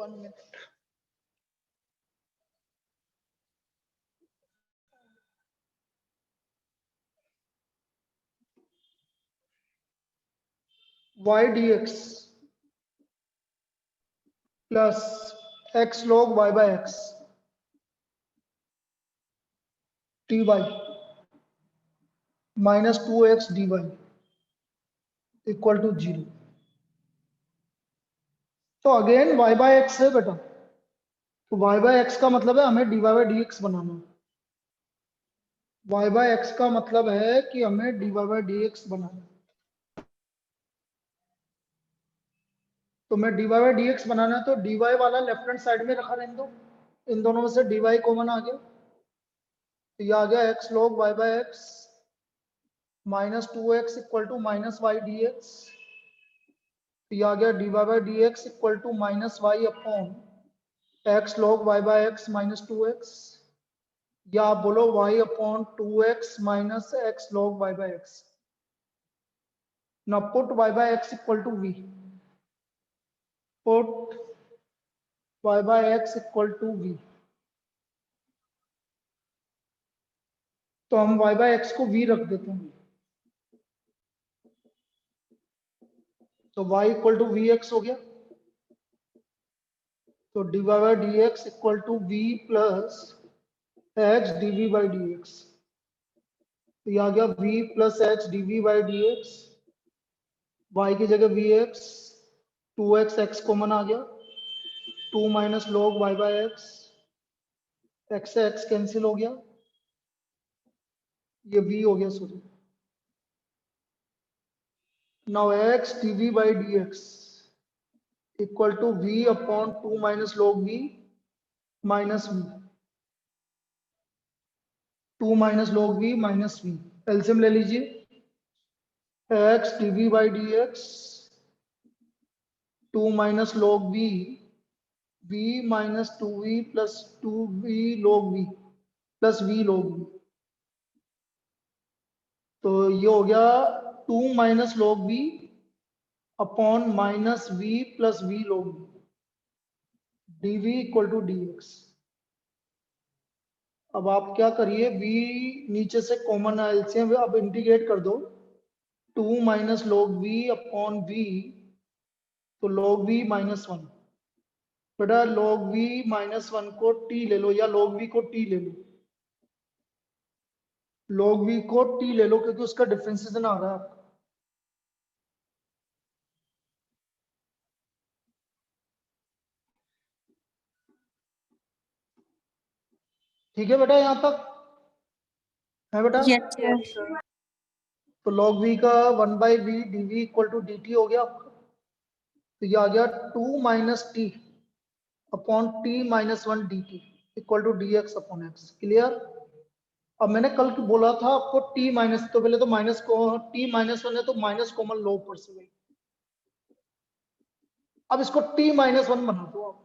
1 minute. y dx plus x log y by x dy minus 2x dy equal to 0। तो again y by x है बेटा, तो y by x का मतलब है हमें dy बाय dx बनाना है। y बाय एक्स का मतलब है कि हमें dy बाय dx बनाना है। तो मैं dy बाय dx बनाना है तो dy वाला लेफ्ट हैंड साइड में रखा रहने दो, इन दोनों में से dy कॉमन आ गया, तो ये आ गया x log y by x minus 2x equal to minus Y D x. तो ये आ गया dy by dx equal to minus y upon x log y by x minus 2x, या आप बोलो y upon 2x minus x log y by x. now put y by x equal to v, put y by x equal to v, तो हम y by x को v रख देते हैं, तो y equal to we X हो गया। तो dy by D x equal to V plus x D we by D x, तो ये आ गया v plus x D we by D x, Y की जगह V X, 2x X common आ गया, 2 minus log Y by X, X से X cancel हो गया, ये v हो गया sorry. Now x dv by D x equal to v upon 2 minus log v minus v, 2 minus log v minus v, LCM ले लीजिए, x dv by D x 2 minus log v, v minus 2v plus 2v log v plus v log v, तो ये हो गया 2 minus log v upon minus v plus v log v, dv equal to dx। अब आप क्या करिए, v नीचे से कॉमन एलसीएम अब इंटीग्रेट कर दो, 2 minus log v upon v, तो log v माइनस 1, बेटा log v माइनस 1 को t ले लो या log v को t ले लो, log v को t ले लो क्योंकि उसका डिफरेंशिएशन आ रहा है आपका। ठीक है बेटा, यहां तक है बेटा? Yes, sir. तो log v का 1 by v d v equal to D T हो गया आपका, तो ये आ गया 2 minus t upon t minus 1 d t equal to d x upon x. Clear? अब मैंने कल बोला था आपको टी माइनस, तो पहले तो माइनस को टी माइनस 1 है तो माइनस कॉमन लो ऊपर से भाई, अब इसको टी माइनस 1 बना दो आप।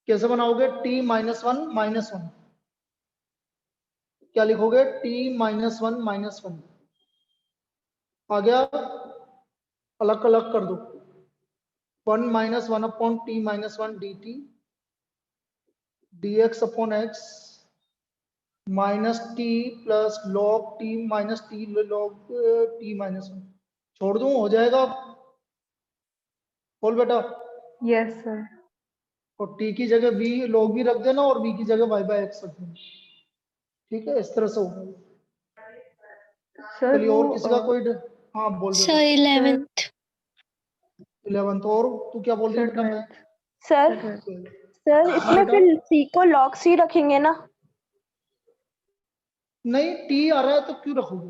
कैसे बनाओगे? टी माइनस 1 माइनस 1, क्या लिखोगे? टी माइनस 1 माइनस 1 आ गया, अलग अलग कर दो, 1 minus 1 upon t minus 1 d T D x upon x minus T plus log T minus T log T minus 1, छोड़ दूं हो जाएगा। बोल बेटा। Yes, sir. और टी की जगह वी लॉग भी रख देना और वी की जगह वाई बाय एक्स रख देना, ठीक है? इस तरह से होगा। Sir, चलिए और किसी का वो कोई हाँ बोल सर बेटा। 11th 11th, और तू क्या बोल रही है sir बेटा? मैं 12th. सर सर हाँ इसमें बेटा, फिर सी को लॉग सी रखेंगे ना? नहीं टी आ रहा है तो क्यों रखोगे?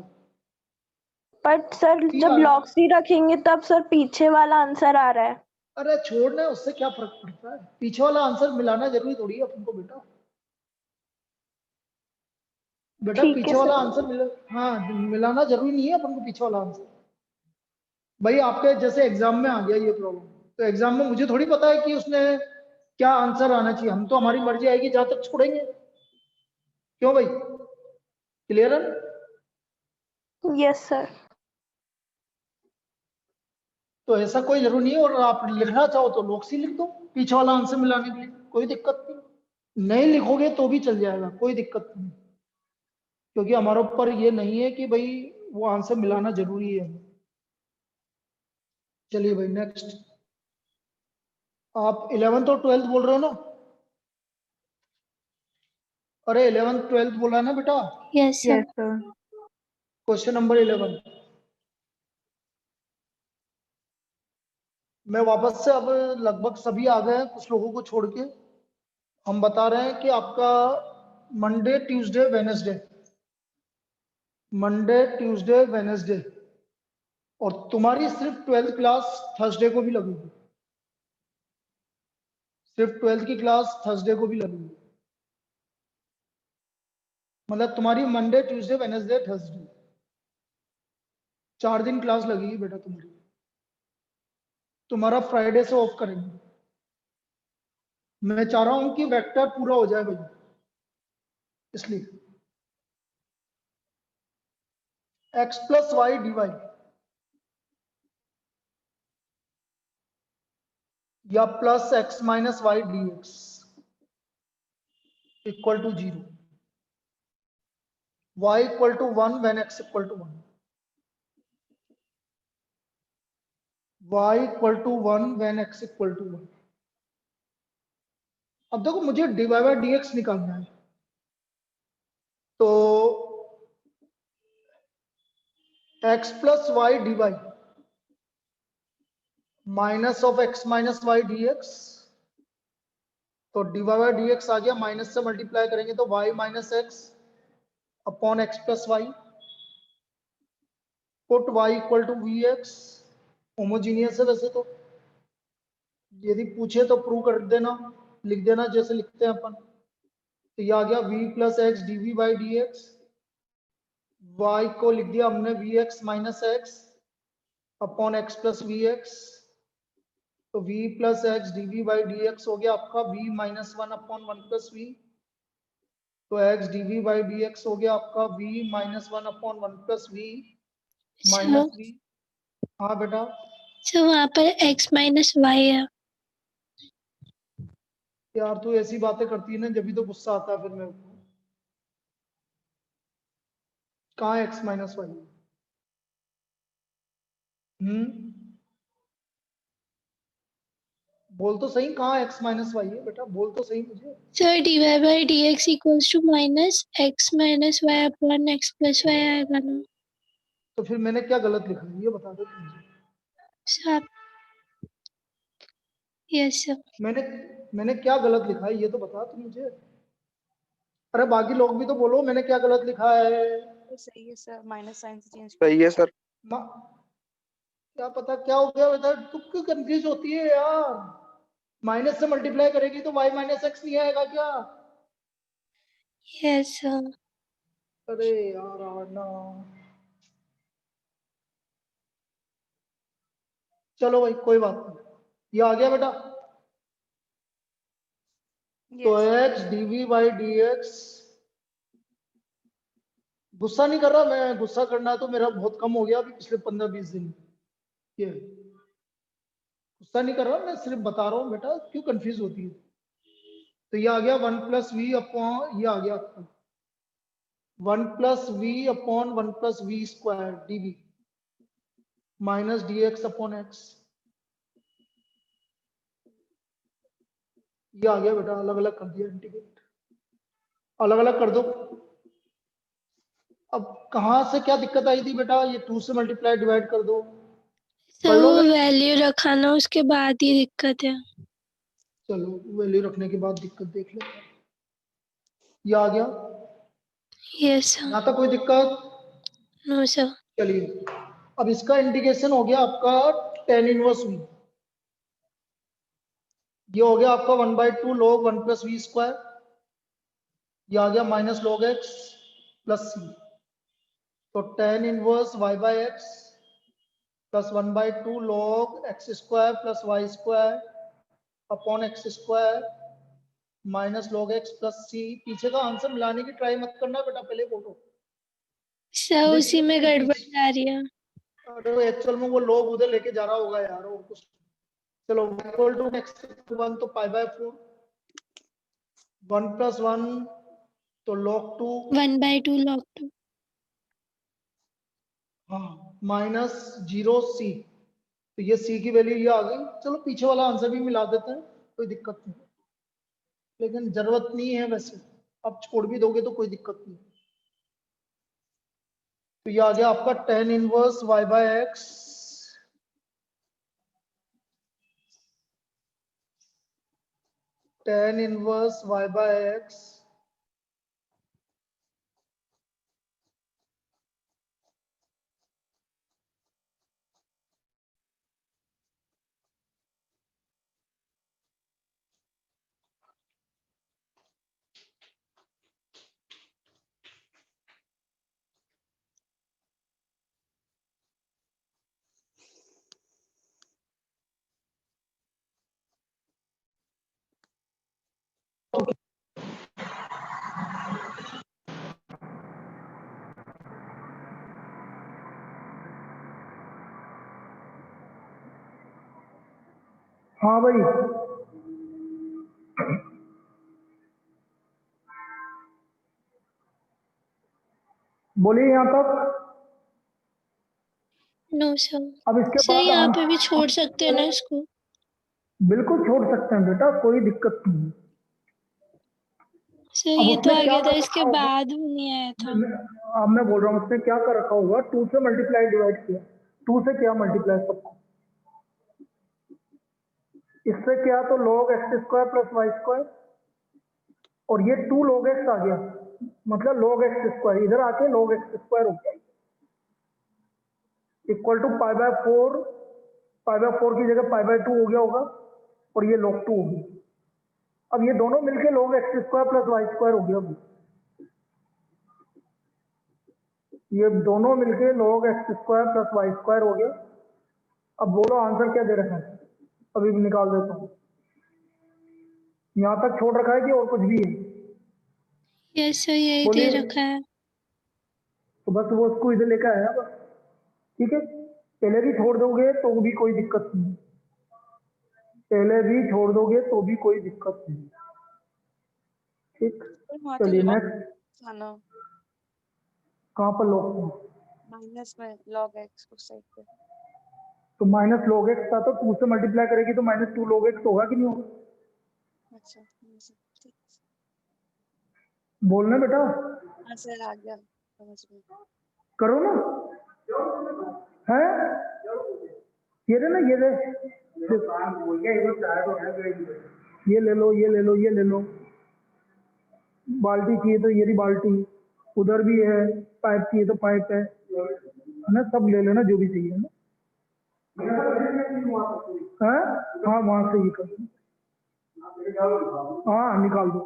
बट सर टी जब आ रहा लॉग है, सी रखेंगे तब सर पीछे वाला आंसर आ रहा है। अरे छोड़ना है, उससे क्या फर्क पड़ता है? पीछे वाला आंसर मिलाना जरूरी थोड़ी है अपन को बेटा। बेटा ठीक है पीछे वाला सर। आंसर हाँ मिलाना जरूरी नहीं है अपन को पीछे वाला आंसर। भाई आपके जैसे एग्जाम में आ गया ये प्रॉब्लम, तो एग्जाम में मुझे थोड़ी पता है कि उसने क्या आंसर आना चाहिए, हम तो हमारी मर्जी आएगी जहां तक छोड़ेंगे। क्यों भाई? क्लियर है? Yes sir. तो ऐसा कोई जरूरी नहीं है, और आप लिखना चाहो तो लॉग सी लिख दो पीछे वाला आंसर मिलाने के लिए, कोई दिक्कत नहीं लिखोगे तो भी चल जाएगा, कोई दिक्कत नहीं, क्योंकि हमारे ऊपर ये नहीं है कि भाई वो आंसर मिलाना जरूरी है। चलिए भाई नेक्स्ट, आप 11th और 12th बोल रहे हो ना? अरे 11th 12th बोला ना बेटा? Yes, sir. Yes, sir. Question number 11, मैं वापस से, अब लगभग सभी आ गए हैं कुछ लोगों को छोड़ के। हम बता रहे हैं कि आपका Monday Tuesday Wednesday, Monday Tuesday Wednesday, और तुम्हारी सिर्फ 12th क्लास थर्सडे को भी लगेगी, सिर्फ 12th की क्लास थर्सडे को भी लगेगी, मतलब तुम्हारी मंडे ट्यूसडे वेडनेसडे थर्सडे 4 दिन क्लास लगेगी बेटा तुम्हारी। तुम्हारा फ्राइडे से ऑफ करेंगे। मैं चाह रहा हूं कि वेक्टर पूरा हो जाए भाई, इसलिए x plus Y D Y या plus x minus Y D x equal to 0, y equal to 1 when x equal to 1, y equal to 1 when x equal to 1। अब देखो मुझे dy बाय dx निकालना है, तो x plus Y D y minus of x minus Y D x, तो dy by dx आ गया, minus से मल्टीप्लाई करेंगे तो y minus x upon x plus y, put y equal to we x, homogeneous है वैसे तो, यदि पूछे तो प्रूव कर देना, लिख देना जैसे लिखते हैं अपन। तो ये आ गया v plus x D we by D x, y को लिख दिया हमने v x minus x upon x plus v x, तो v plus x D we by D x हो गया आपका v minus 1 upon 1 plus v, तो x d we by D x हो गया आपका v minus 1 upon 1 plus v minus v. हाँ बेटा, So वहाँ पर x minus y है। यार तू ऐसी बातें करती है ना जब भी तो गुस्सा आता है फिर मेरे को। कहाँ x माइनस वाई? बोल तो सही, कहाँ x माइनस वाई है बेटा, बोल तो सही मुझे। Sir, dy by dx equals to minus x minus y upon x plus y आएगा ना? तो फिर मैंने क्या गलत लिखा है ये बता दो तुम मुझे। Sir, yes sir. मैंने क्या गलत लिखा है ये तो बता तुम मुझे। अरे बाकी लोग भी तो बोलो मैंने क्या गलत लिखा है। सही है सर, माइनस साइन से चेंज सही है सर। क्या पता क्या हो गया बेटा, तू क्यों कंफ्यूज होती है यार? माइनस से मल्टीप्लाई करेगी तो y माइनस एक्स नहीं आएगा क्या? Yes sir. अरे यार आना, चलो भाई कोई बात नहीं, ये आ गया बेटा। तो x dv by D x, गुस्सा नहीं कर रहा मैं, गुस्सा करना तो मेरा बहुत कम हो गया अभी पिछले 15-20 दिन। ये गुस्सा नहीं कर रहा, मैं सिर्फ बता रहा हूँ बेटा क्यों कंफ्यूज होती है। तो ये आ गया 1 प्लस वी अपॉन, ये आ गया आपका 1 plus v upon 1 plus v square d v minus D x upon x. ये आ गया बेटा, अलग अलग कर दिया, इंटीग्रेट अलग अलग कर दो। अब कहाँ से क्या दिक्कत आई थी बेटा, ये 2 से मल्टीप्लाई डिवाइड कर दो। सर वो वैल्यू रखा ना उसके बाद ही दिक्कत है। चलो वैल्यू रखने के बाद दिक्कत देख लो। ये आ गया, Yes sir. यहाँ तक कोई दिक्कत? No sir. चलिए अब इसका इंटीग्रेशन हो गया आपका tan इनवर्स वी, ये हो गया आपका 1/2 log 1 प्लस वी स्क्वायर, ये आ गया minus log x plus C, तो tan inverse y by X plus 1/2 log x square plus Y square upon X square minus log x plus C. पीछे का आंसर मिलाने की ट्राई मत करना बेटा, पहले बोलो। सर उसी में गड़बड़ आ रही है। अरे एक्चुअल में वो लोग उधर लेके जा रहा होगा यार, और कुछ। चलो इक्वल टू नेक्स्ट 1 तो पाई बाय 4, 1 + 1 तो log 2, 1/2 log 2. हाँ, -0c, तो ये c की वैल्यू ये आ गई। चलो पीछे वाला आंसर भी मिला देते हैं, कोई दिक्कत नहीं, लेकिन जरूरत नहीं है वैसे, आप छोड़ भी दोगे तो कोई दिक्कत नहीं। तो ये आ गया आपका tan inverse y/x, tan inverse y/x हाँ भाई, बोलिए यहाँ तक। नो सर, अब इसके सर बाद यहाँ पे आंसर भी छोड़ सकते हैं ना इसको? बिल्कुल छोड़ सकते हैं बेटा, कोई दिक्कत नहीं है। सर अब ये तो उसने आ क्या गया था, कर इसके रखा होगा, बाद नहीं आया था। अब मैं बोल रहा हूँ उसने क्या कर रखा होगा, 2 से मल्टीप्लाई डिवाइड किया, 2 से क्या मल्टीप्लाई सबको, इससे क्या तो log x² + y², और ये 2 log x आ गया, मतलब log x², इधर आके log x² हो गया, इक्वल टू π/4, π/4 की जगह π/2 हो गया होगा, और ये log 2 होगी। अब ये दोनों मिलके log x² + y² हो गया, ये दोनों मिलके log x² + y² हो गया। अब बोलो आंसर क्या दे रखा है, अभी भी निकाल देता हूँ। यहाँ तक छोड़ रखा है कि और कुछ भी है? यस सर, यही दे बोलिए। रखा है। तो बस वो उसको इधर लेकर आया बस, ठीक है। पहले भी छोड़ दोगे तो भी कोई दिक्कत नहीं, पहले भी छोड़ दोगे तो भी कोई दिक्कत नहीं, ठीक। वहाँ चलिए तो नेक्स्ट, खाना कहाँ पर log, माइनस में log x उस साइड पे। तो -log x था, तो 2 से मल्टीप्लाई करेगी तो -2 log x होगा कि नहीं होगा? अच्छा हाँ सर, ठीक बोलना बेटा, हाँ सर, आ गया समझ में। करो ना, है ये ले ना, ये ले, ये ले लो, ये ले लो, ये ले लो, बाल्टी चाहिए तो ये रही बाल्टी, उधर भी है, पाइप चाहिए तो पाइप है ना, सब ले लेना जो भी चाहिए, है ना। हाँ हाँ, वहां से ही कर, हाँ निकाल दो।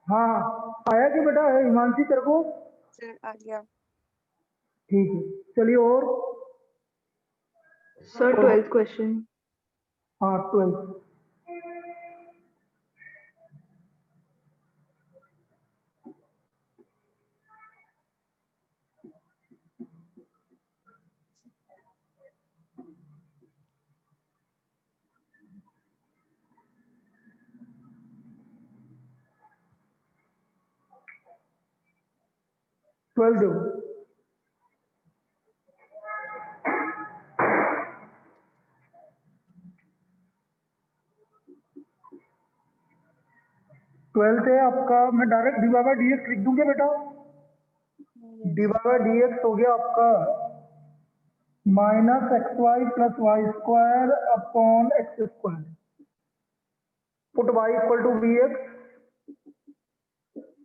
हाँ आया कि बेटा है हिमांशी तेरे को? सर आ गया। ठीक है, चलिए और। Sir 12th question. हाँ 12। ट्वेल्थ देखो, ट्वेल्थ है आपका, मैं डायरेक्ट dy/dx लिख दूंगा बेटा, dy/dx हो गया आपका -xy + y² upon x², put y = vx,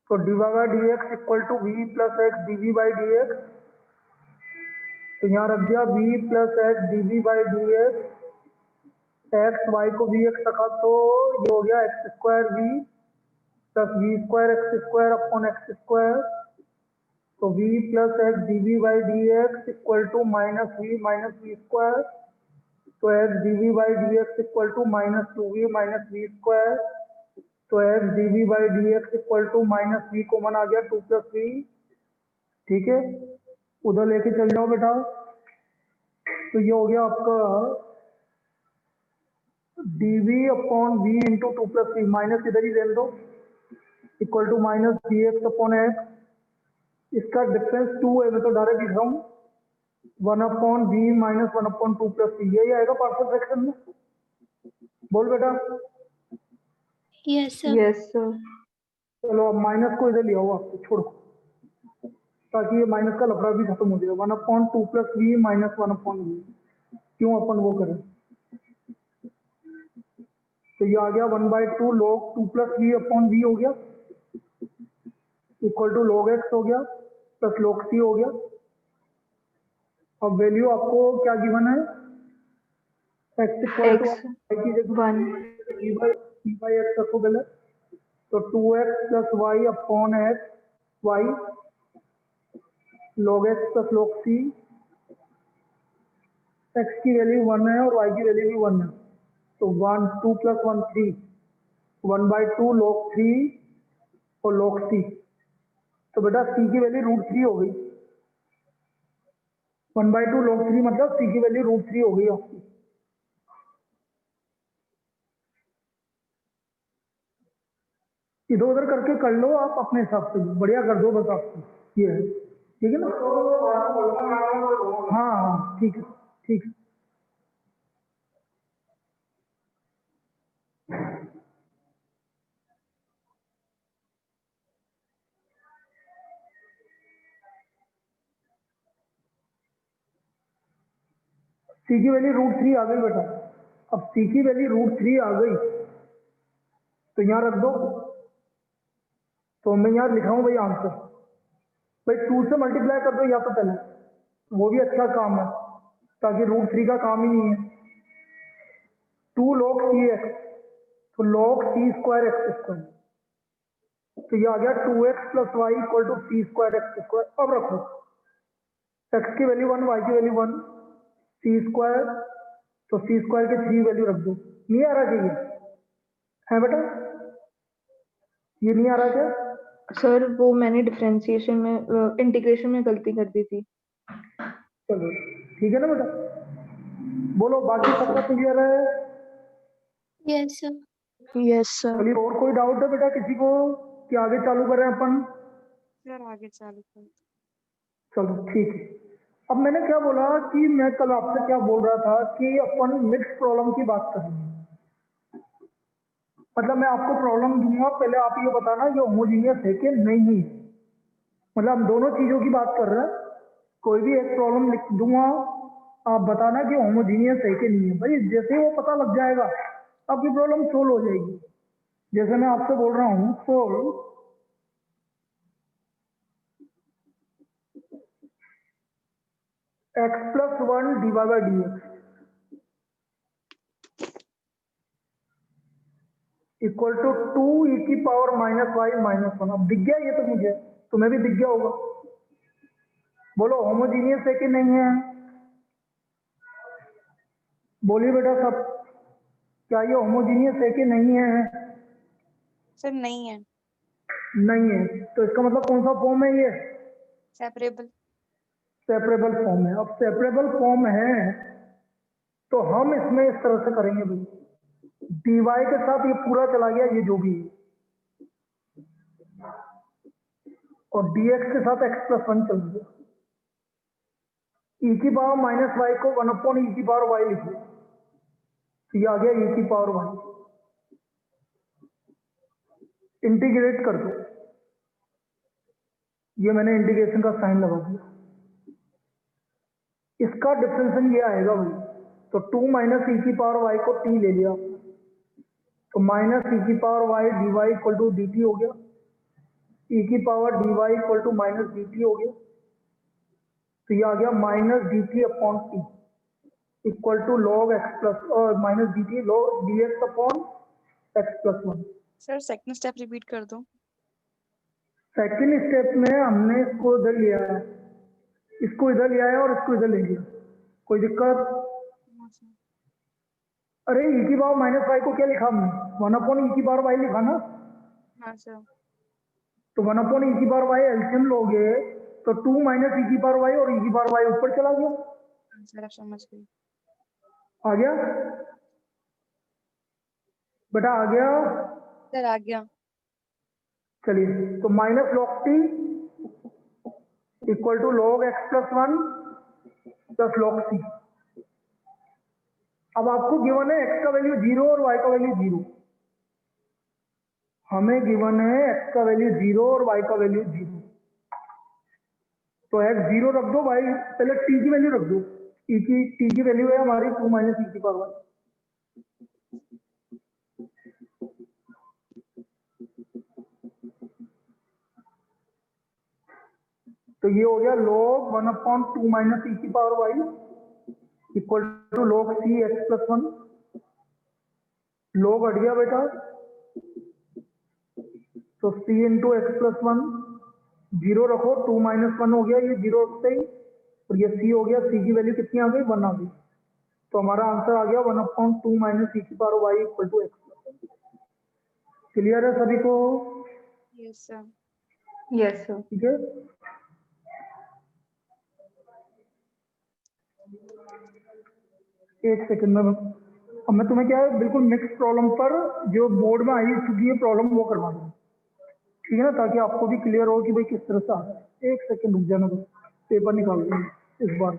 तो dy/dx = v + x dv/dx, तो यहाँ रख दिया v + x dv/dx, x y को vx रखा तो ये हो गया x² v + v² x² upon x², तो v + x dv/dx = -v - v², तो x dv/dx = -2v - v², तो x dv/dx = -v कॉमन आ गया 2 + v, ठीक है। उधर लेके चल जाओ बेटा, तो ये हो गया आपका dv upon v into two plus v, minus इधर ही रहने दो, equal to minus dx upon x, इसका डिफरेंस 2 है, मैं तो डायरेक्ट लिख रहा हूँ 1 upon v minus 1 upon two plus v, यही आएगा पार्शियल फ्रैक्शन में। बोल बेटा। Yes, sir. Yes sir. चलो अब माइनस को इधर ले आओ, आपको छोड़ो, ताकि ये माइनस का लफड़ा भी खत्म हो जाए। 1 upon two plus v minus 1 upon v, क्यों अपन वो करें। तो ये आ गया 1/2 log 2 plus v upon v हो गया, इक्वल टू log x हो गया प्लस log c हो गया। अब वैल्यू आपको क्या गिवन है, x इक्वल टू y की जगह 1 बाई एक्स रखो पहले, तो 2x plus y upon x y log x plus log c, x की वैल्यू 1 है और y की वैल्यू भी 1 है, तो 1 2 प्लस 1 3, 1/2 log 3 और log c, तो बेटा c की वैल्यू √3 हो गई। 1/2 log 3 मतलब c की वैल्यू √3 हो गई आपकी। इधर उधर करके कर लो आप अपने हिसाब से, बढ़िया कर दो बस आपको, ये है ठीक है ना। हाँ हाँ ठीक है ठीक है। सी की वैल्यू √3 आ गई बेटा, अब सी की वैल्यू √3 आ गई तो यहाँ रख दो, तो मैं यहाँ लिखा हूँ भाई आंसर, भाई 2 से मल्टीप्लाई कर दो या तो पहले, वो भी अच्छा काम है, ताकि √3 का काम ही नहीं है। 2 log cx, तो log c square x square, तो ये आ गया 2x plus y equal to c square x square. अब रखो x की वैल्यू 1, y की वैल्यू 1, सी स्क्वायर, तो सी स्क्वायर के 3 वैल्यू रख दो। नहीं आ रहा चाहिए है बेटा, ये नहीं आ रहा क्या। सर वो मैंने डिफरेंशिएशन में इंटीग्रेशन में गलती कर दी थी। चलो ठीक है ना बेटा, बोलो बाकी सबका क्लियर है। Yes, sir. Yes sir. चलिए और कोई डाउट है बेटा किसी को कि आगे चालू करें अपन। सर आगे चालू कर। चलो ठीक है। अब मैंने क्या बोला कि मैं कल आपसे क्या बोल रहा था कि अपन मिक्स प्रॉब्लम की बात करेंगे, मतलब मैं आपको प्रॉब्लम दूंगा, पहले आप ये बताना ये होमोजीनियस है कि नहीं है, मतलब हम दोनों चीजों की बात कर रहे हैं। कोई भी एक प्रॉब्लम लिख दूंगा, आप बताना कि होमोजीनियस है कि नहीं है। भाई जैसे ही वो पता लग जाएगा आपकी प्रॉब्लम सोल्व हो जाएगी। जैसे मैं आपसे बोल रहा हूँ सोल्व x प्लस 1 divide by D x equal to 2 e की पावर माइनस वाई माइनस 1। अब दिख गया ये तो, मुझे तुम्हें भी दिख गया होगा। बोलो होमोजीनियस है कि नहीं है, बोलिए बेटा सब, क्या ये होमोजीनियस है कि नहीं है। सर नहीं है। नहीं है, तो इसका मतलब कौन सा फॉर्म है ये, सेपरेबल। सेपरेबल फॉर्म है। अब सेपरेबल फॉर्म है तो हम इसमें इस तरह से करेंगे भाई, dy के साथ ये पूरा चला गया ये जो भी है, और dx के साथ x प्लस 1 चल गया, e की पावर माइनस वाई को 1 अपॉन e की पावर वाई लिख लिया, तो ये आ गया e की पावर वाई। इंटीग्रेट कर दो, ये मैंने इंटीग्रेशन का साइन लगा दिया, इसका डिफरेंशियल ये आएगा भाई, तो 2 माइनस e की पावर वाई को t ले लिया, तो माइनस e की power Y D Y equal to D T हो गया, e की power D Y equal to minus D T हो गया, तो ये आ गया minus D T upon T equal to log X plus और minus D T log D x upon x plus 1। Sir second step repeat कर दो। Second step में हमने इसको इधर लिया है, इसको इधर लिया है और इसको इधर ले लिया, कोई दिक्कत। हाँ सर। अरे e की पावर माइनस वाई को क्या लिखा हमने, 1 अपॉन e की पावर वाई लिखा ना, हाँ सर। तो 1 अपॉन e की पावर वाई एलसीएम लोगे तो 2 माइनस e की पावर वाई और e की पावर वाई ऊपर चला गया, सर अब समझ गई। आ गया बेटा, आ गया? सर आ गया। चलिए, तो minus log T equal to log X plus one plus log C. अब आपको गिवन है एक्स का वैल्यू 0 और वाई का वैल्यू 0। हमें गिवन है एक्स का वैल्यू 0 और वाई का वैल्यू 0। तो एक्स 0 रख दो, वाई पहले टी की वैल्यू रख दो। टी की वैल्यू है हमारी 2 माइनस ई की पावर 1। तो ये हो गया log 1/2 माइनस ई की power y equal to log c x plus 1। log हट गया बेटा, तो सी इंटू एक्स प्लस 1, 0 रखो, 2 माइनस 1 हो गया, ये 0 रखते ही, और ये सी हो गया, सी की वैल्यू कितनी आ गई? 1 आ गई। तो हमारा आंसर आ गया 1/2 माइनस ई की power y equal to x plus 1। Clear है सभी को? Yes sir. Yes sir. ठीक है, एक सेकंड में अब मैं तुम्हें क्या है, बिल्कुल मिक्स प्रॉब्लम पर जो बोर्ड में आई चुकी है प्रॉब्लम वो करवा दूँ, ठीक है ना, ताकि आपको भी क्लियर हो कि भाई किस तरह से आ रहा है। एक सेकंड रुक जाना, बस पेपर निकाल देंगे इस बार।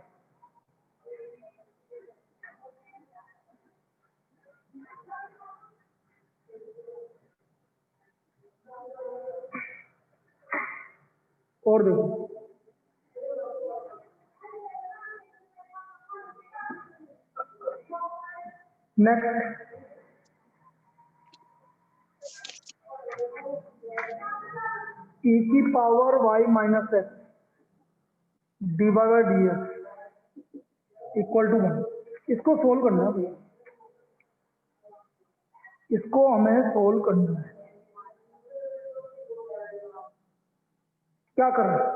और देखो, नेक्स्ट ई की power y minus x d by D x equal to 1। इसको सोल्व करना है भैया, इसको हमें सोल्व करना है। क्या कर रहे हैं?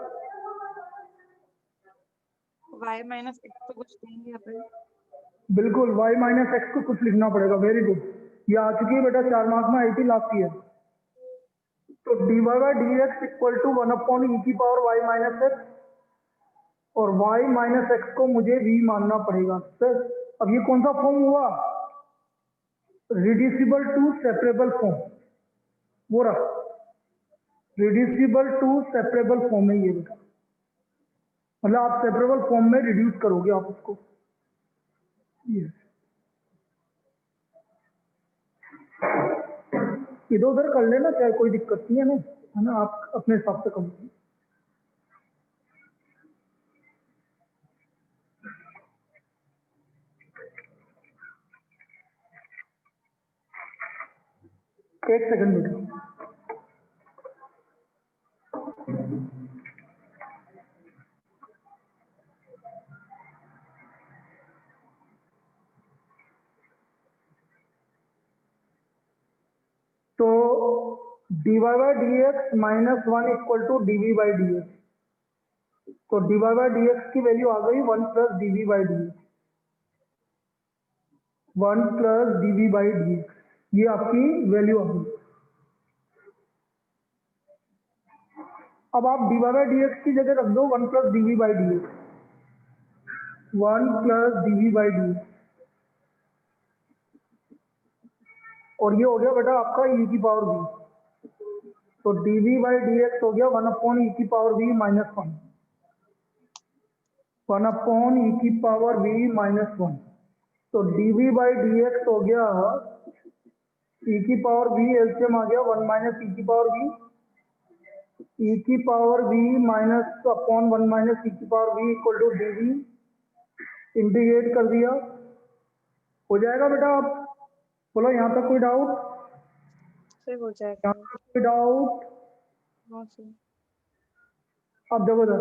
y माइनस एक्स तो कुछ देंगे यहाँ पे। बिल्कुल, y माइनस एक्स को कुछ लिखना पड़ेगा। वेरी गुड, ये आ चुकी है बेटा, 4 मार्क्स में आई थी लास्ट ईयर। तो D Y by D x equal to 1/e की पावर वाई माइनस एक्स, और y माइनस एक्स को मुझे v मानना पड़ेगा। सर अब ये कौन सा फॉर्म हुआ? रिड्यूसिबल टू सेपरेबल फॉर्म, वो रहा, रिड्यूसिबल टू सेपरेबल फॉर्म है ये बेटा। मतलब आप सेपरेबल फॉर्म में रिड्यूस करोगे आप उसको। इधर उधर कर लेना, चाहे कोई दिक्कत नहीं है ना, आप अपने हिसाब से कर लीजिए। एक सेकंड बेटा, तो D Y by D X minus 1 equal to D we by D x. तो D Y by D x की वैल्यू आ गई 1 plus D we by D x, 1 plus D we by D X, ये आपकी value आ गई। अब आप D Y by D x की जगह रख दो 1 plus D we by D x, 1 plus D we by D x, और ये हो गया बेटा आपका e की पावर v। तो d we by D x हो गया 1/e की पावर v माइनस 1, 1/e की पावर v माइनस 1। तो d we by D x हो गया e की पावर v, एलसीएम आ गया 1 माइनस e की पावर v, e की power v minus upon 1 minus e की power v equal to D v. Integrate कर दिया, हो जाएगा बेटा। आप बोलो यहाँ तक कोई डाउट? सर हो यहाँ जाएगा। तक कोई डाउट? हाँ सर। अब देखो इधर,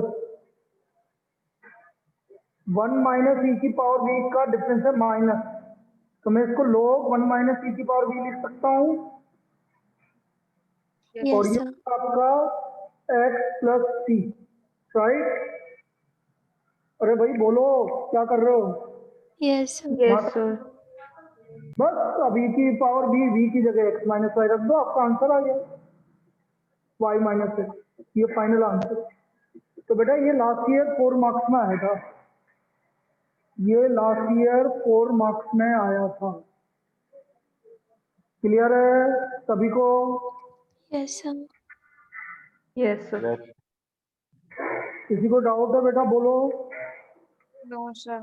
1 माइनस ई की पावर v का डिफरेंस है माइनस, तो मैं इसको log 1 माइनस ई की पावर v लिख सकता हूँ। और Yes, ये sir. आपका x प्लस सी, राइट? अरे भाई बोलो, क्या कर रहे हो? Yes, sir. Yes sir. बस अब e की पावर v की जगह x माइनस वाई रख दो, आपका आंसर आ गया y माइनस एक्स, ये फाइनल आंसर। तो बेटा ये लास्ट ईयर 4 मार्क्स में आया था, ये लास्ट ईयर 4 मार्क्स में आया था। क्लियर है सभी को? Yes, sir. Yes, sir. किसी को डाउट है बेटा बोलो। No, sir.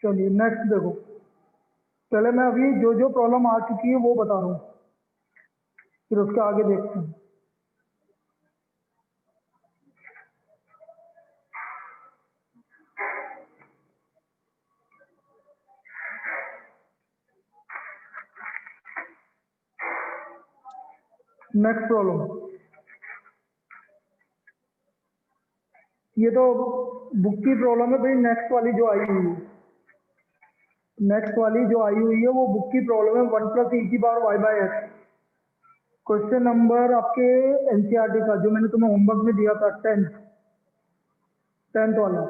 चलिए नेक्स्ट देखो। पहले मैं अभी जो जो प्रॉब्लम आ चुकी है वो बता रहा हूँ, फिर उसके आगे देखते हैं। नेक्स्ट प्रॉब्लम, ये तो बुक की प्रॉब्लम है भाई। नेक्स्ट वाली जो आई हुई है, नेक्स्ट वाली जो आई हुई है वो बुक की प्रॉब्लम है। 1 + e⁻y/x। क्वेश्चन नंबर आपके एनसीईआरटी का जो मैंने तुम्हें होमवर्क में दिया था, 10th वाला,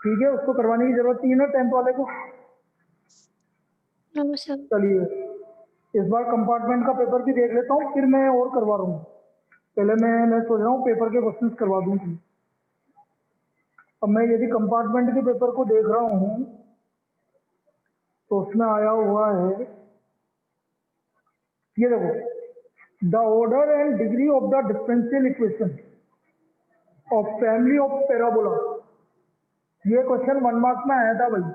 ठीक है? उसको करवाने की जरूरत नहीं है ना 10th वाले को? No, sir. चलिए इस बार कंपार्टमेंट का पेपर भी देख लेता हूँ, फिर मैं और करवा रहा हूँ। पहले मैं सोच रहा हूँ पेपर के क्वेश्चंस करवा दूँ। अब मैं यदि कंपार्टमेंट के पेपर को देख रहा हूँ तो उसमें आया हुआ है, ये देखो, the order and degree of the differential equation of family of parabola. ये क्वेश्चन 1 मार्क्स में आया था भाई,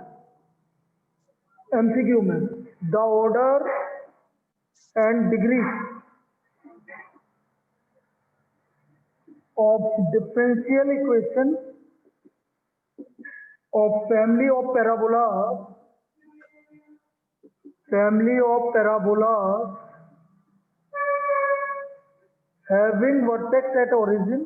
एमसीक्यू में। The order and degree of differential equation of family of parabolas having vertex at origin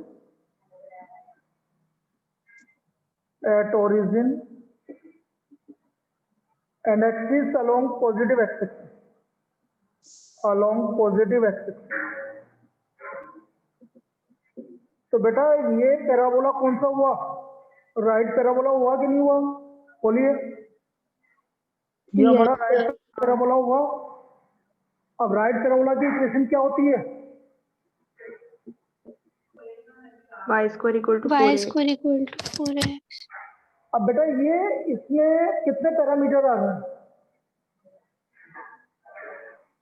and axis along positive axis। तो बेटा ये parabola कौन सा हुआ? राइट पैराबोला हुआ कि नहीं हुआ? बोलिए। ये हमारा राइट पैराबोला हुआ। अब राइट पैराबोला की इक्वेशन क्या होती है? Y square equal to Y 4x. square equal to 4x. अब बेटा ये इसमें कितने पैरामीटर आ रहे हैं?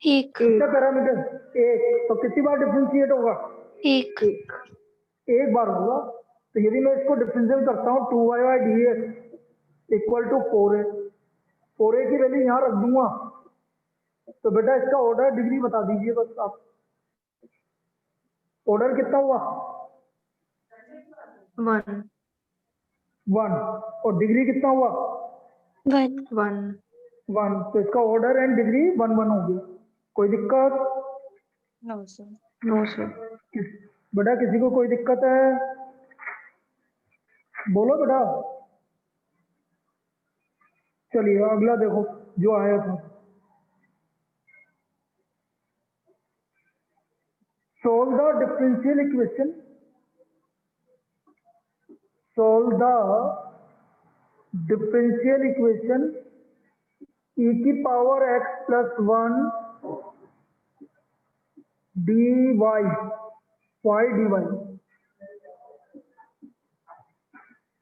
एक कितने पैरामीटर? एक। तो कितनी बार डिफरेंशिएट होगा? एक एक बार होगा। तो यदि मैं इसको डिफरेंशियल करता हूँ 2y/dx equal to 4a, 4a की वैल्यू यहाँ रख दूंगा। तो बेटा इसका ऑर्डर डिग्री बता दीजिए बस आप। ऑर्डर कितना हुआ? 1. 1। और डिग्री कितना हुआ? 1 1. तो इसका ऑर्डर एंड डिग्री 1 हो गया। कोई दिक्कत? No, sir. No, sir. बेटा किसी को कोई दिक्कत है? बोलो बेटा। चलिए अगला देखो जो आया था। solve the differential equation e⁻x + 1 dy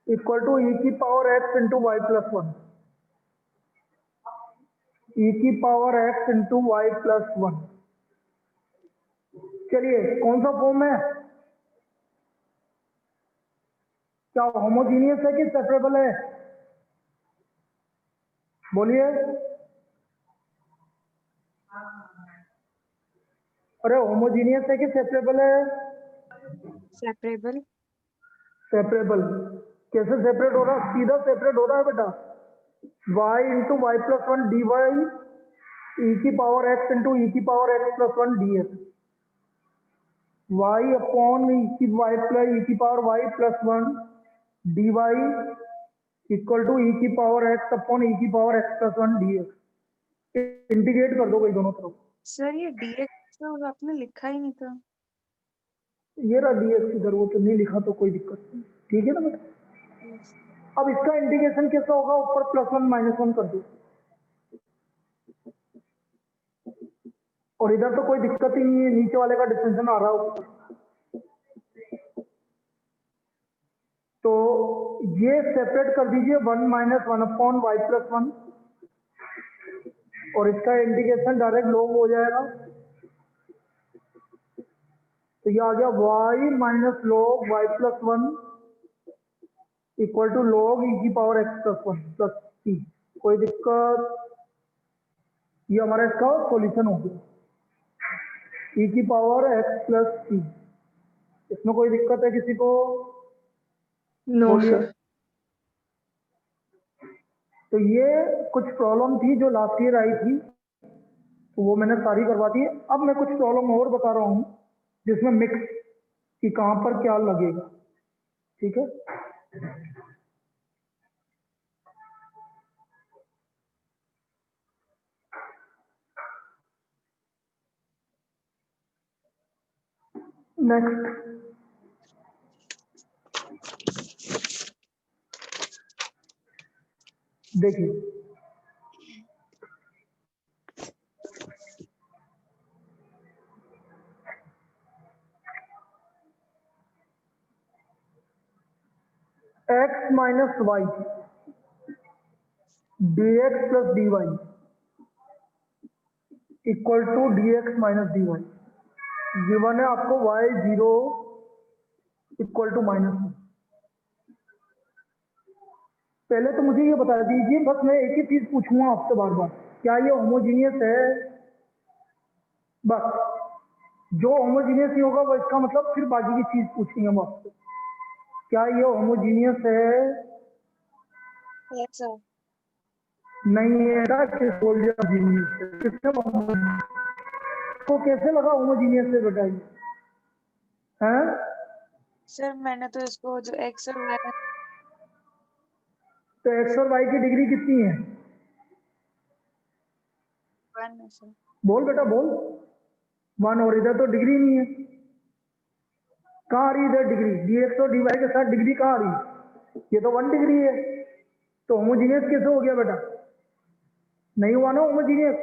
equal to e⁻x into y + 1। e⁻x into y + 1। चलिए कौन सा फॉर्म है? क्या होमोजीनियस है कि सेपरेबल है? बोलिए। अरे होमोजीनियस है कि सेपरेबल है? Separable. सेपरेबल। कैसे सेपरेट हो रहा? सीधा सेपरेट हो रहा है बेटा। y into y + 1 dy e⁻x into e⁻x + 1 dx। y upon e⁻y + 1 dy equal to e⁻x upon e⁻x + 1 dx। Integrate कर दो भाई दोनों तरफ। Sir, ये dx तो आपने लिखा ही नहीं था। ये रहा dx इधर, वो तो नहीं लिखा तो कोई दिक्कत नहीं, ठीक है ना बेटा? Yes. अब इसका इंटीग्रेशन कैसा होगा? ऊपर +1 - 1 कर दो। और इधर तो कोई दिक्कत ही नहीं है, नीचे वाले का डिफरेंशियल आ रहा है ऊपर। तो ये सेपरेट कर दीजिए 1 माइनस 1/y+1 और इसका इंटीग्रेशन डायरेक्ट log हो जाएगा। तो ये आ गया y minus log y+1 equal to log e⁻x+1 plus c। कोई दिक्कत? ये हमारा इसका सॉल्यूशन हो गया e⁻x+c। इसमें कोई दिक्कत है किसी को? नो बोलिए। सर। तो ये कुछ प्रॉब्लम थी जो लास्ट ईयर आई थी, तो वो मैंने सारी करवा दी। अब मैं कुछ प्रॉब्लम और बता रहा हूँ जिसमें मिक्स कि कहाँ पर क्या लगेगा। ठीक है, नेक्स्ट देखिए, x minus y dx plus dy equal to dx minus dy given है आपको y0 इक्वल टू -1। पहले तो मुझे ये बता दीजिए, बस मैं एक ही चीज पूछूंगा आपसे बार बार, क्या ये होमोजीनियस है? बस जो होमोजीनियस ही होगा वो इसका मतलब फिर बाकी की चीज पूछेंगे हम आपसे। क्या ये होमोजीनियस है? Yes, sir. नहीं है ना, किस बोल दिया होमोजीनियस है? किसने होमोजीनियस को कैसे लगा होमोजीनियस है बताइए? हैं? सर मैंने तो इसको जो x और y तो एक्स और वाई की डिग्री कितनी है? 1 है सर। बोल बेटा बोल। 1। और इधर तो डिग्री नहीं है, कहाँ आ रही है इधर डिग्री? dx और dy के साथ डिग्री कहाँ आ रही है? ये तो 1 डिग्री है, तो होमोजीनियस कैसे हो गया बेटा? नहीं हुआ ना होमोजीनियस?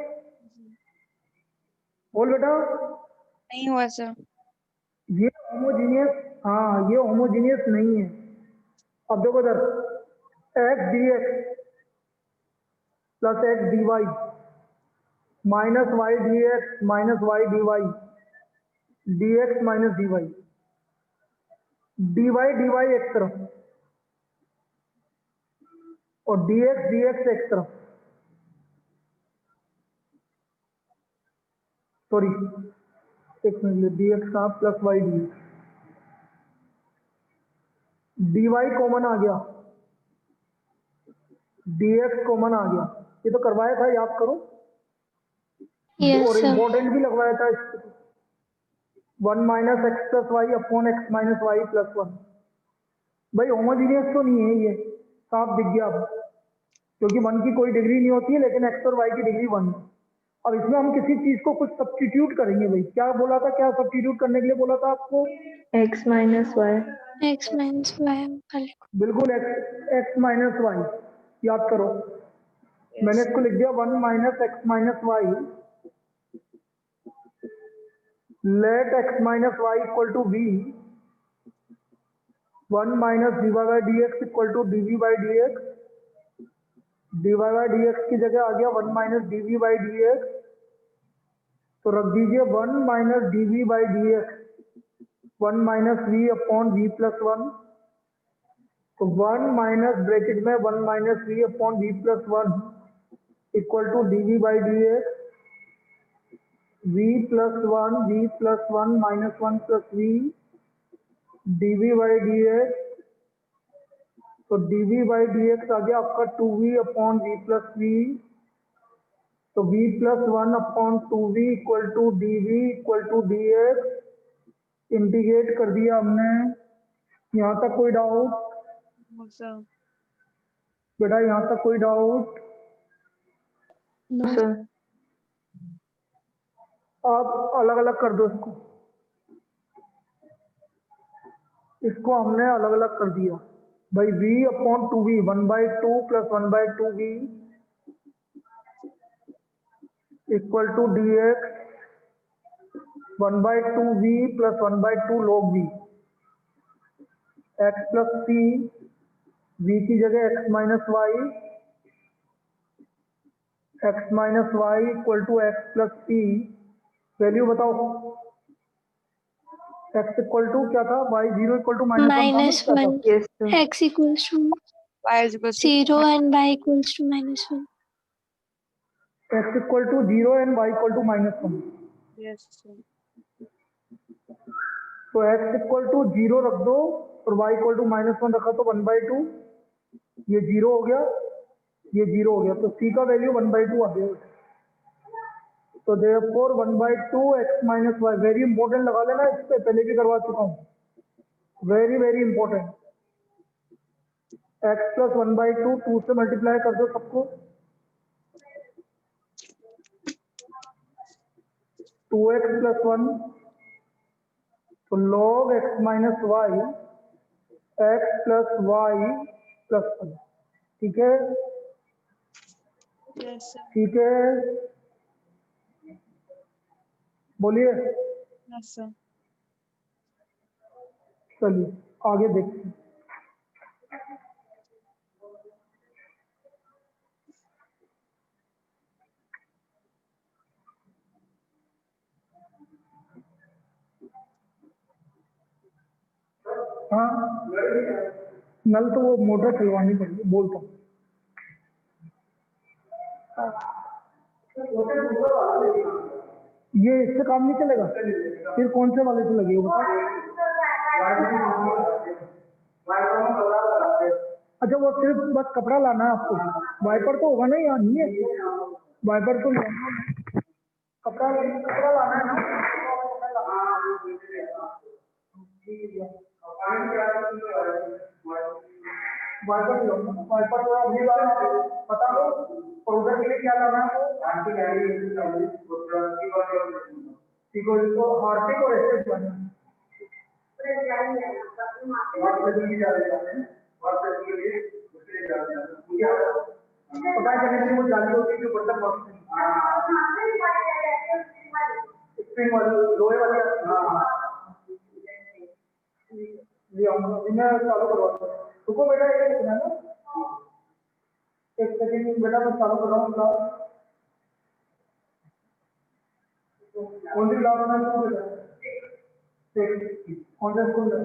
बोल बेटा। नहीं हुआ सर। ये होमोजीनियस, हाँ ये होमोजीनियस नहीं है। अब देखो इधर x dx plus x dy minus y dx minus y dy dx minus dy dy एक तरफ और dx dx एक तरफ, सॉरी एक मिनट, dx का plus y dx dy common आ गया, dx कॉमन आ गया। ये तो करवाया था, याद करो। Yes, और sir. इम्पोर्टेंट भी लगवाया था, 1 minus x plus y upon x minus y plus 1। भाई होमोजीनियस तो नहीं है, ये साफ दिख गया अब, क्योंकि 1 की कोई डिग्री नहीं होती है, लेकिन एक्स और वाई की डिग्री 1 है। अब इसमें हम किसी चीज को कुछ सब्स्टिट्यूट करेंगे। भाई क्या बोला था, क्या सब्स्टिट्यूट करने के लिए बोला था आपको? x minus y. X minus Y वाले को। बिल्कुल, एक्स माइनस वाई याद करो। मैंने Yes. इसको लिख दिया 1 minus x minus y, let x minus y equal to v 1 minus dy by D x equal to dv by D x. dy by D x की जगह आ गया 1 minus dv by D x, तो रख दीजिए 1 minus dv by D x 1 minus v upon v plus 1। तो 1 minus bracket में 1 minus v upon v plus 1 equal to dv by D x v plus 1 minus 1 plus v dv by D x. तो dv by D x आ गया आपका 2v upon v plus v, तो v plus 1 upon 2v equal to dv equal to dx। Integrate कर दिया हमने। यहाँ तक कोई डाउट? No, sir. बेटा यहाँ तक कोई डाउट? No. सर। आप अलग अलग कर दो इसको, इसको हमने अलग अलग कर दिया। भाई v upon 2v 1/2 plus 1/2 v equal to dx 1/2 v plus 1/2 log v x plus c v की जगह x minus y equal to x plus p. Value बताओ, x इक्वल टू क्या था, y 0 इक्वल टू -1 था ना, minus क्या था? 1. Yes, sir. X equals to Y is equals to 0 and y equals to -1. x equal to 0 and y equal to -1। yes sir. तो x equal to 0 रख दो और y इक्वल टू -1 रखा तो 1/2, ये 0 हो गया, ये 0 हो गया, तो c का वैल्यू 1/2 आ गया। तो therefore 1/2 x minus y, very important लगा लेना, इस पे पहले भी करवा चुका हूँ, very very important. x plus 1/2 2 से मल्टीप्लाई कर दो सबको, 2x प्लस 1, तो log x minus y x plus y plus 1। ठीक है, yes sir. ठीक है, बोलिए। yes sir. चलिए आगे देखते हैं। हाँ, नल तो वो मोटर चलवानी पड़ेगी, बोलता हूँ। ये इससे काम नहीं चलेगा, फिर कौन से वाले से लगे बताओ? अच्छा, वो सिर्फ बस कपड़ा लाना है आपको, वाइपर तो होगा नहीं, यहाँ नहीं है वाइपर तो लाना है। कपड़ा लाना है ना, वाइपर तो अगली बार बता दो, पाउडर के लिए क्या लाना है वो, ठीक है, तो हार्पिक और एसिड लाना है। पता है वो जाली होती है जो बटन बॉक्स स्प्रिंग वाली लोहे वाली, ये मैं चालू करवाता हूँ, रुको बेटा, ये लिखना है ना, एक सेकंड बेटा, मैं चालू कर रहा हूँ क्लास। कौन सी क्लास में शुरू बेटा, कौन सा स्कूल है?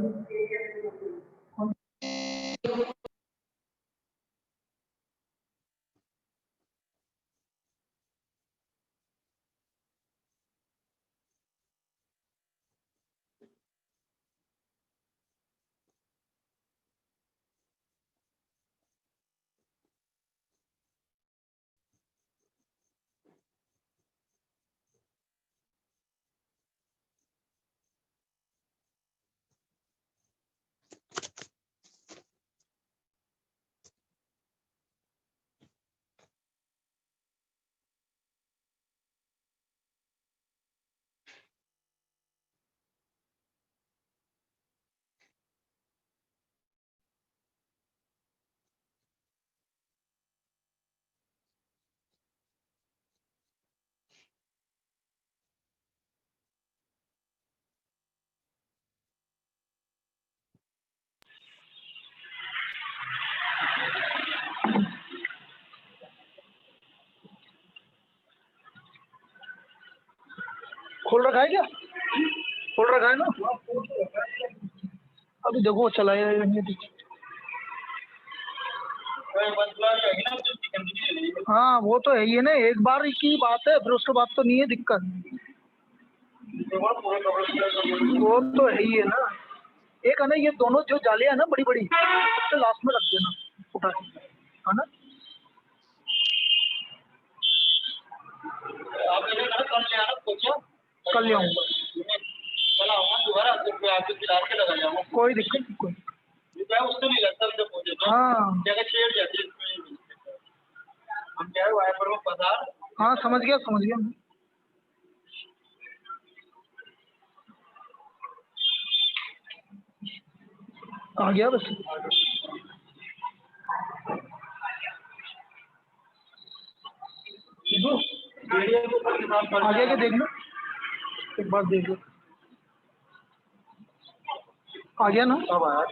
खोल रखा है क्या? खोल रखा है ना? अभी देखो चलाया या नहीं। हाँ वो तो है ही है ना, एक बार की बात है, फिर उसके बाद तो नहीं है दिक्कत, वो तो है ही है ना। एक है ना, ये दोनों जो जालियां है ना बड़ी बड़ी, सबसे लास्ट में रख देना उठा के, है ना। कल ले आऊंगा, कोई दिक्कत नहीं, कोई उससे नहीं लगता, हाँ हम क्या है वाइपर में पसार, हाँ समझ गया आ गया बस। आगे के देखना, एक बार देख लो, आ गया ना? अब आया।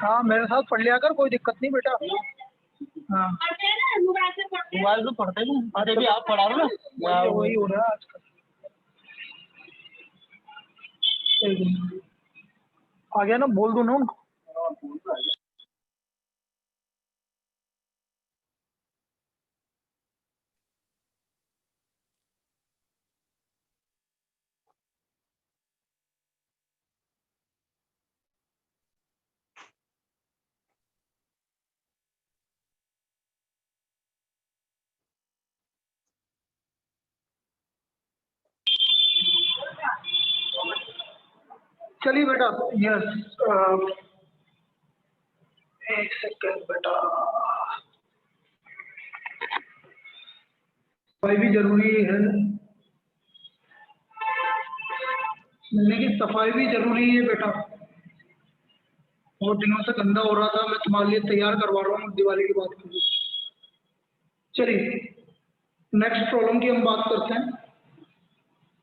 हाँ मेरे साथ पढ़ लिया कर, कोई दिक्कत नहीं बेटा। हाँ मोबाइल तो पढ़ते नहीं, अरे भी आप पढ़ा रहे हो ना। वही हो रहा है आजकल। एक मिनट। आ गया ना, बोल दो ना उनको। चलिए बेटा, यस एक सेकंड बेटा, सफाई भी जरूरी है, मिलने की सफाई भी जरूरी है बेटा। बहुत दिनों से गंदा हो रहा था, मैं तुम्हारे लिए तैयार करवा रहा हूँ दिवाली के बाद के लिए। चलिए नेक्स्ट प्रॉब्लम की हम बात करते हैं।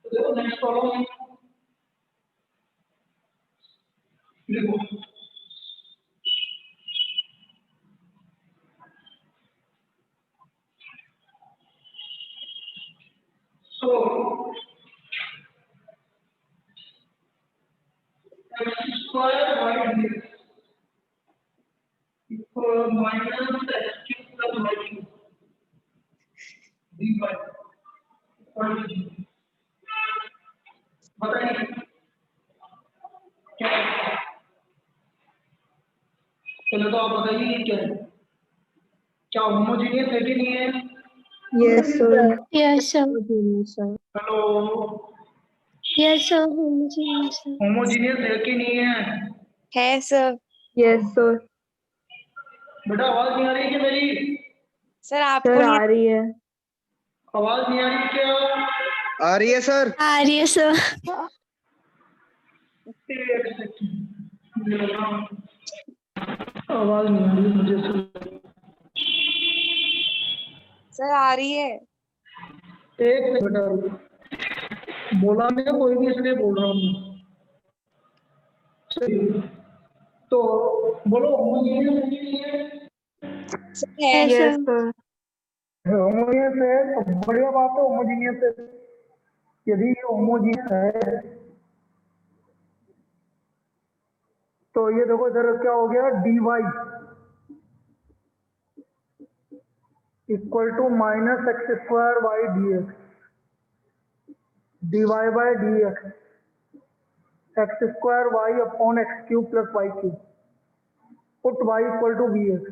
तो देखो नेक्स्ट प्रॉब्लम देखो, so x square y dx equal minus x cube plus y cube dy equal to 0। बताइए क्या है? पहले तो आप बताइए ये क्या है, क्या होमोजीनियस है कि नहीं है? Yes, sir. Yes, sir. Sir. Hello, Yes, sir. Homogeneous, sir. Homogeneous है कि नहीं है? है सर। Yes, sir. बेटा आवाज नहीं आ रही क्या मेरी? सर आपको Sir, नहीं आ रही है। आवाज नहीं आ रही क्या? आ रही है सर। Yes, sir. एक सेकंड, आवाज नहीं आ रही मुझे से। सर आ रही है। एक सेकंड बेटा रुको। बोला नहीं ना कोई भी, इसलिए बोल रहा हूँ मैं। चलिए, तो बोलो होमोजीनियस है कि नहीं है? सर है। Yes, Yes, sir. sir. Homogeneous है तो बढ़िया बात है, होमोजीनियस है। यदि ये होमोजीनियस है तो ये देखो इधर क्या हो गया, D Y equal to minus X square Y D X, D Y by D X X square Y upon X cube plus Y cube, put Y equal to we x.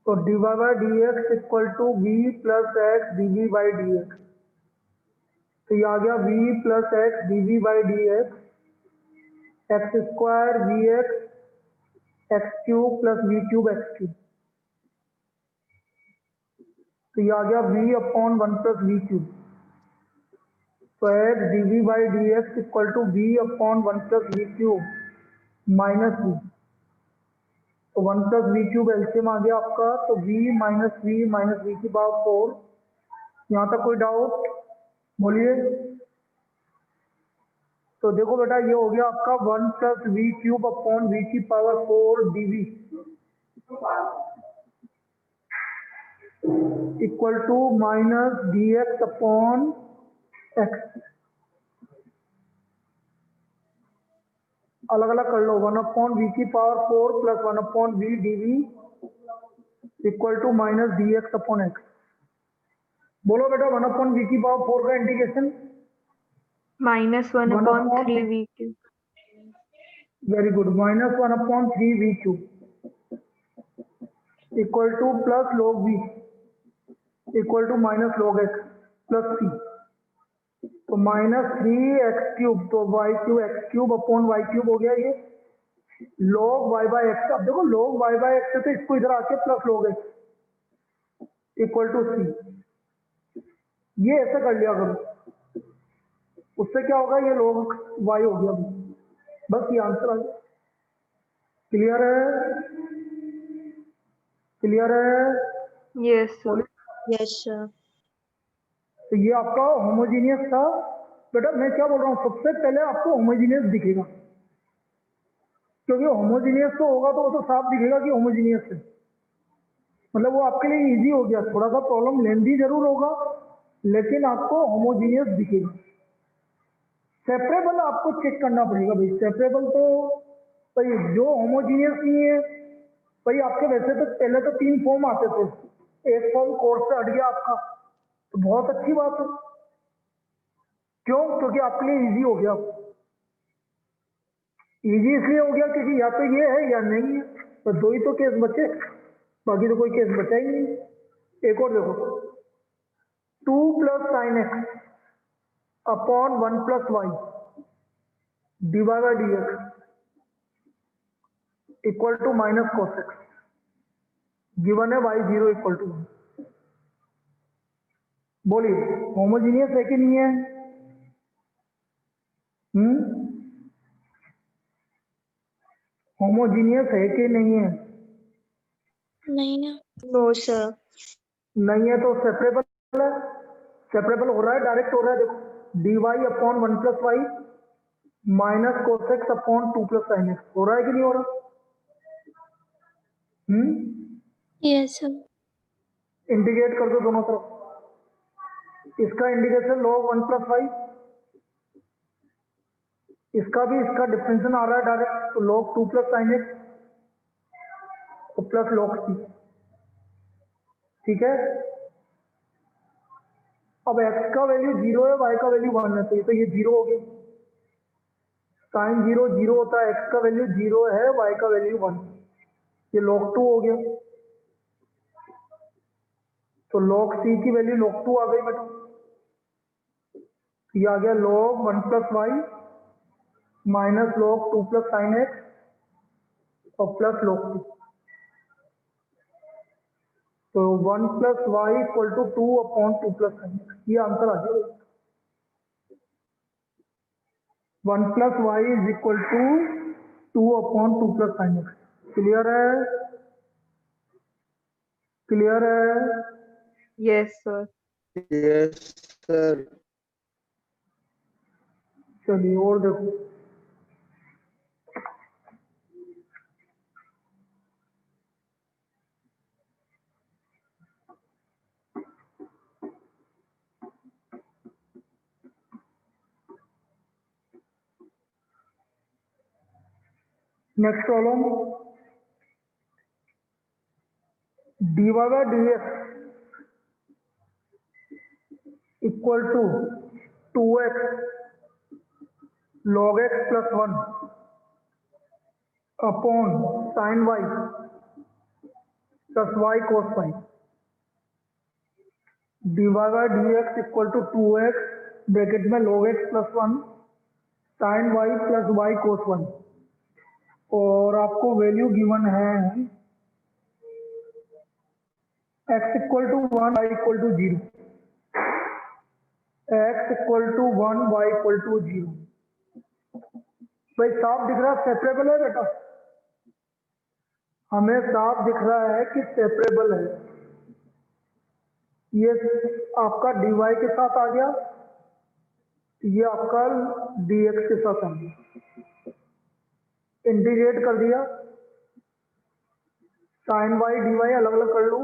तो D Y by D x equal to V plus x D we by D x. तो ये आ गया V plus x D we by D X X square V X X cube plus V cube X cube. तो ये आ गया V upon one plus V cube. तो X D we by D x equal to V upon one plus V cube minus V. तो one plus V cube LCM आ गया आपका, तो वी माइनस वी की पावर 4। यहाँ तक कोई डाउट बोलिए? तो देखो बेटा ये हो गया आपका one plus V cube upon V की power 4 D V equal to minus D x upon X. अलग अलग कर लो, वन अपॉन वी की power 4 plus one upon V D V equal to minus D x upon X. बोलो बेटा one upon V की power 4 का integration. Minus 1 One upon upon 3 V cube. Very good, minus one upon 3 V cube equal to plus log V equal to minus log X plus C. तो minus 3 X cube, तो Y cube X cube upon Y cube हो गया ये log Y by x. अब देखो log Y by x है तो इसको इधर आके plus log X equal to C. ये ऐसा कर लिया करो, उससे क्या होगा, ये लॉग वाई हो गया। बस ये आंसर आ गया। क्लियर है? क्लियर है? Yes, sir. बोलिए। Yes, sir. तो ये आपका होमोजीनियस था बेटा मैं क्या बोल रहा हूँ, सबसे पहले आपको होमोजीनियस दिखेगा, क्योंकि होमोजीनियस तो होगा तो वो तो साफ दिखेगा कि होमोजीनियस है, मतलब वो आपके लिए इजी हो गया। थोड़ा सा प्रॉब्लम लेंदी जरूर होगा लेकिन आपको होमोजीनियस दिखेगा। सेपरेबल आपको चेक करना पड़ेगा भाई, सेपरेबल तो भाई जो होमोजीनियस नहीं है भाई, आपके वैसे तो पहले तो 3 फॉर्म आते थे, एक फॉर्म कोर्स से हट गया आपका, तो बहुत अच्छी बात है। क्यों? क्योंकि आपके लिए इजी हो गया। इजी इसलिए हो गया क्योंकि या तो ये है या नहीं है, तो 2 ही तो केस बचे, बाकी तो कोई केस बचा ही नहीं। एक और देखो, 2 + sin x upon 1 + y dy by dx equal to minus cos x, given है y0 = 1। बोलिए होमोजीनियस है कि नहीं है? होमोजीनियस है कि नहीं है? नहीं ना। No sir. नहीं है तो सेपरेबल है, सेपरेबल हो रहा है, डायरेक्ट हो रहा है। देखो dy upon 1 + y minus cos x upon 2 + sin x हो रहा है कि नहीं हो रहा? Yes sir. इंटीग्रेट कर दो दोनों तरफ, इसका इंटीग्रेशन log 1 + y, इसका भी इसका डिफरेंशियल आ रहा है डायरेक्ट, तो log 2 + sin x तो प्लस log c। ठीक है, अब x का वैल्यू 0 है, y का वैल्यू 1 है, तो ये 0 हो गया। sin 0 0 होता है, x का वैल्यू 0 है, y का वैल्यू 1, ये log 2 हो गया। तो log c की वैल्यू log 2 आ गई बेटा, ये आ गया log 1 + y minus log 2 + sin x और प्लस log 2। तो 1 + y = 2 अपॉन 2 + sin x, ये आंसर आ गया। 1 + y = 2 upon 2 + sin x। Clear है? क्लियर है? Yes sir. Yes sir. चलिए और देखो, next problem, dy by dx equal to 2x log x + 1 upon sin y + y cos y। dy by dx equal to 2x bracket में log x + 1 sin y + y cos 1, और आपको value given है x = 1 y = 0, x = 1 y = 0। भाई साफ दिख रहा है separable है बेटा, हमें साफ दिख रहा है कि सेपरेबल है। ये आपका dy के साथ आ गया, ये आपका dx के साथ आ गया, इंटीग्रेट कर दिया, sin y dy अलग अलग कर लो,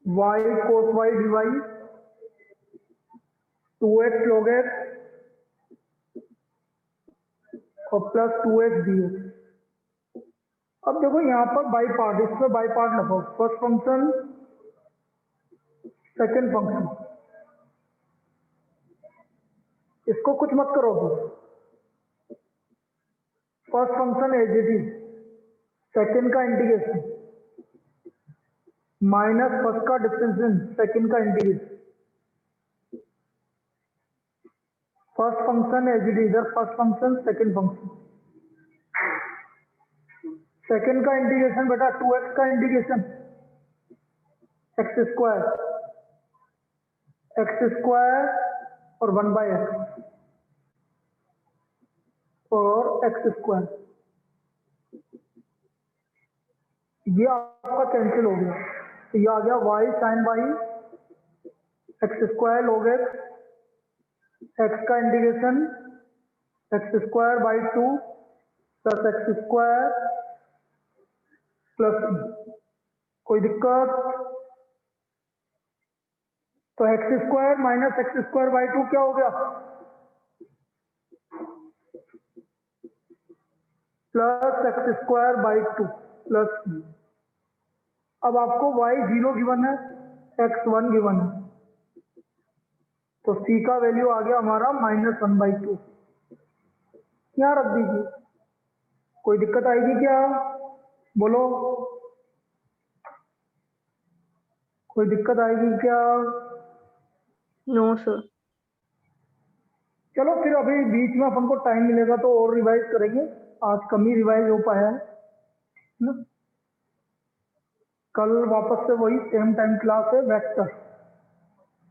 y cos y dy 2x log x और प्लस 2x dx। अब देखो यहाँ पर बाई पार्ट, इसमें बाई पार्ट लगाओ, फर्स्ट फंक्शन सेकंड फंक्शन, इसको कुछ मत करो, first function as it is, second का इंटीग्रेशन माइनस फर्स्ट का डिफरेंशियल, सेकंड का integration, first function as it is, first function second function, second का इंटीग्रेशन बेटा 2x का इंटीग्रेशन x² और 1/x और x², ये आपका कैंसिल हो गया, तो ये आ गया y sin y x² log x X का integration X square by 2 plus X square plus कोई दिक्कत? तो X square minus X square by 2 क्या हो गया? Plus X square by 2 plus. अब आपको y0 गिवन है, x1 गिवन है, तो c का वैल्यू आ गया हमारा -1/2। यहाँ रख दीजिए। कोई दिक्कत आएगी क्या? बोलो, कोई दिक्कत आएगी क्या? No sir. चलो फिर अभी बीच में अपन को टाइम मिलेगा तो और रिवाइज करेंगे, आज कम ही रिवाइज हो पाया है ना। कल वापस से वही सेम टाइम क्लास है वेक्टर।